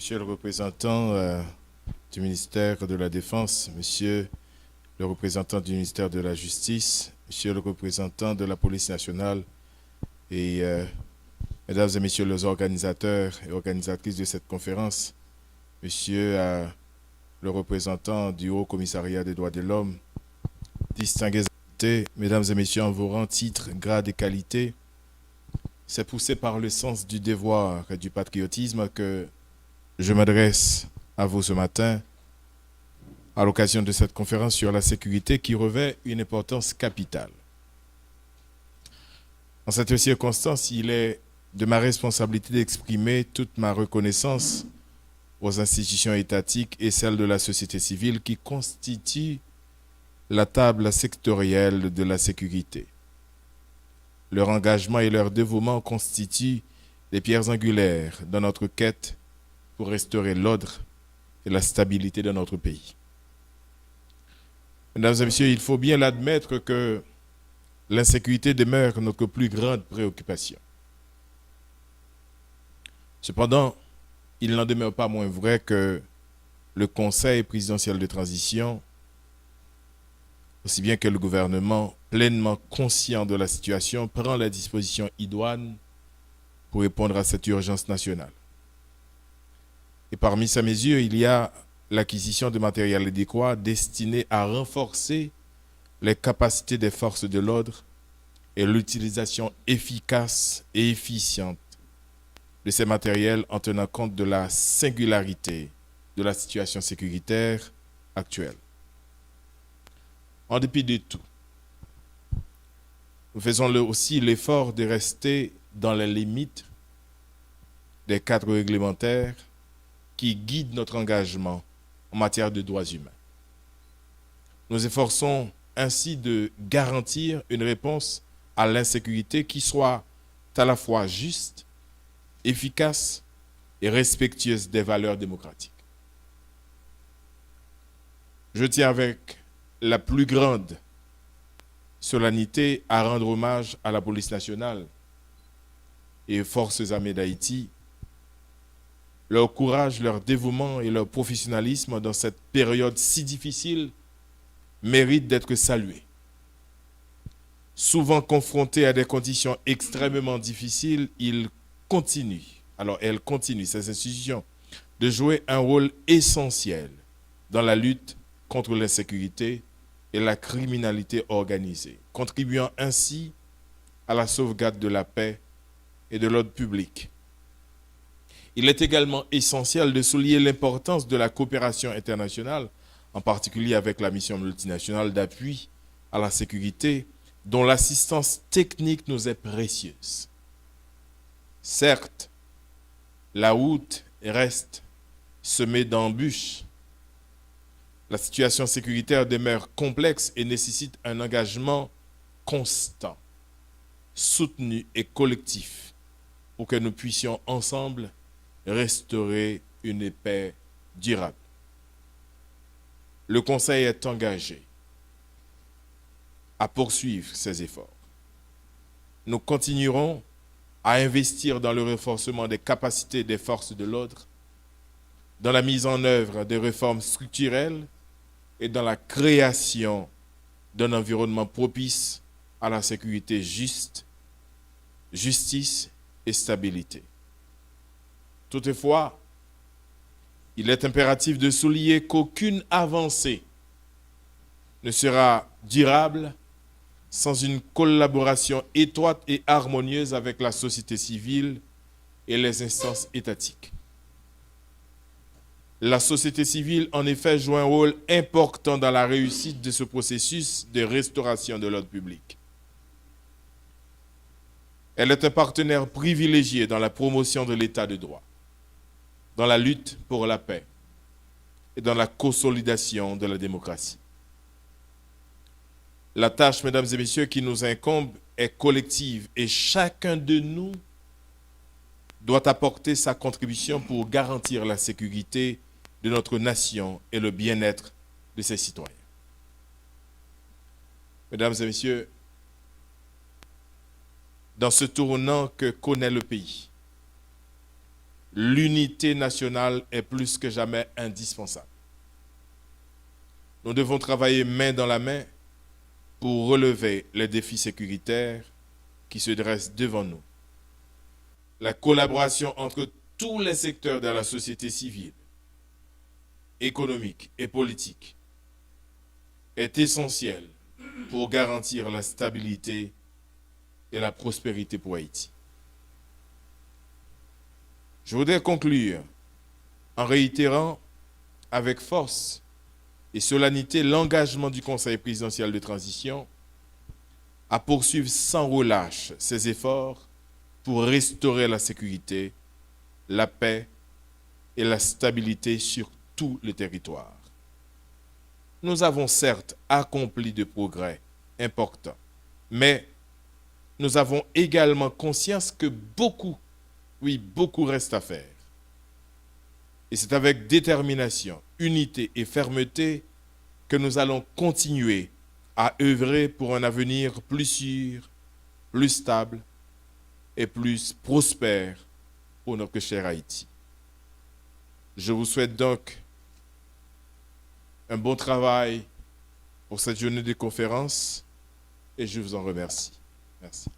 Monsieur le représentant du ministère de la Défense, Monsieur le représentant du ministère de la Justice, Monsieur le représentant de la Police nationale et Mesdames et Messieurs les organisateurs et organisatrices de cette conférence, Monsieur le représentant du Haut Commissariat des droits de l'homme, distingués invités, Mesdames et Messieurs en vos rangs, titres, grades et qualités, c'est poussé par le sens du devoir et du patriotisme que je m'adresse à vous ce matin à l'occasion de cette conférence sur la sécurité qui revêt une importance capitale. En cette circonstance, il est de ma responsabilité d'exprimer toute ma reconnaissance aux institutions étatiques et celles de la société civile qui constituent la table sectorielle de la sécurité. Leur engagement et leur dévouement constituent les pierres angulaires dans notre quête pour restaurer l'ordre et la stabilité de notre pays. Mesdames et messieurs, il faut bien l'admettre que l'insécurité demeure notre plus grande préoccupation. Cependant, il n'en demeure pas moins vrai que le Conseil présidentiel de transition, aussi bien que le gouvernement, pleinement conscient de la situation, prend les dispositions idoines pour répondre à cette urgence nationale. Et parmi ces mesures, il y a l'acquisition de matériel adéquat destiné à renforcer les capacités des forces de l'ordre et l'utilisation efficace et efficiente de ces matériels en tenant compte de la singularité de la situation sécuritaire actuelle. En dépit de tout, nous faisons aussi l'effort de rester dans les limites des cadres réglementaires qui guident notre engagement en matière de droits humains. Nous efforçons ainsi de garantir une réponse à l'insécurité qui soit à la fois juste, efficace et respectueuse des valeurs démocratiques. Je tiens avec la plus grande solennité à rendre hommage à la police nationale et aux forces armées d'Haïti. Leur courage, leur dévouement et leur professionnalisme dans cette période si difficile méritent d'être salués. Souvent confrontés à des conditions extrêmement difficiles, elles continuent, ces institutions, de jouer un rôle essentiel dans la lutte contre l'insécurité et la criminalité organisée, contribuant ainsi à la sauvegarde de la paix et de l'ordre public. Il est également essentiel de souligner l'importance de la coopération internationale, en particulier avec la mission multinationale d'appui à la sécurité, dont l'assistance technique nous est précieuse. Certes, la route reste semée d'embûches. La situation sécuritaire demeure complexe et nécessite un engagement constant, soutenu et collectif pour que nous puissions ensemble restaurer une paix durable. Le Conseil est engagé à poursuivre ces efforts. Nous continuerons à investir dans le renforcement des capacités des forces de l'ordre, dans la mise en œuvre des réformes structurelles et dans la création d'un environnement propice à la sécurité juste, justice et stabilité. Toutefois, il est impératif de souligner qu'aucune avancée ne sera durable sans une collaboration étroite et harmonieuse avec la société civile et les instances étatiques. La société civile, en effet, joue un rôle important dans la réussite de ce processus de restauration de l'ordre public. Elle est un partenaire privilégié dans la promotion de l'état de droit, dans la lutte pour la paix et dans la consolidation de la démocratie. La tâche, mesdames et messieurs, qui nous incombe est collective et chacun de nous doit apporter sa contribution pour garantir la sécurité de notre nation et le bien-être de ses citoyens. Mesdames et messieurs, dans ce tournant que connaît le pays, l'unité nationale est plus que jamais indispensable. Nous devons travailler main dans la main pour relever les défis sécuritaires qui se dressent devant nous. La collaboration entre tous les secteurs de la société civile, économique et politique est essentielle pour garantir la stabilité et la prospérité pour Haïti. Je voudrais conclure en réitérant avec force et solennité l'engagement du Conseil présidentiel de transition à poursuivre sans relâche ses efforts pour restaurer la sécurité, la paix et la stabilité sur tout le territoire. Nous avons certes accompli de progrès importants, mais nous avons également conscience que beaucoup reste à faire. Et c'est avec détermination, unité et fermeté que nous allons continuer à œuvrer pour un avenir plus sûr, plus stable et plus prospère pour notre cher Haïti. Je vous souhaite donc un bon travail pour cette journée de conférence et je vous en remercie. Merci.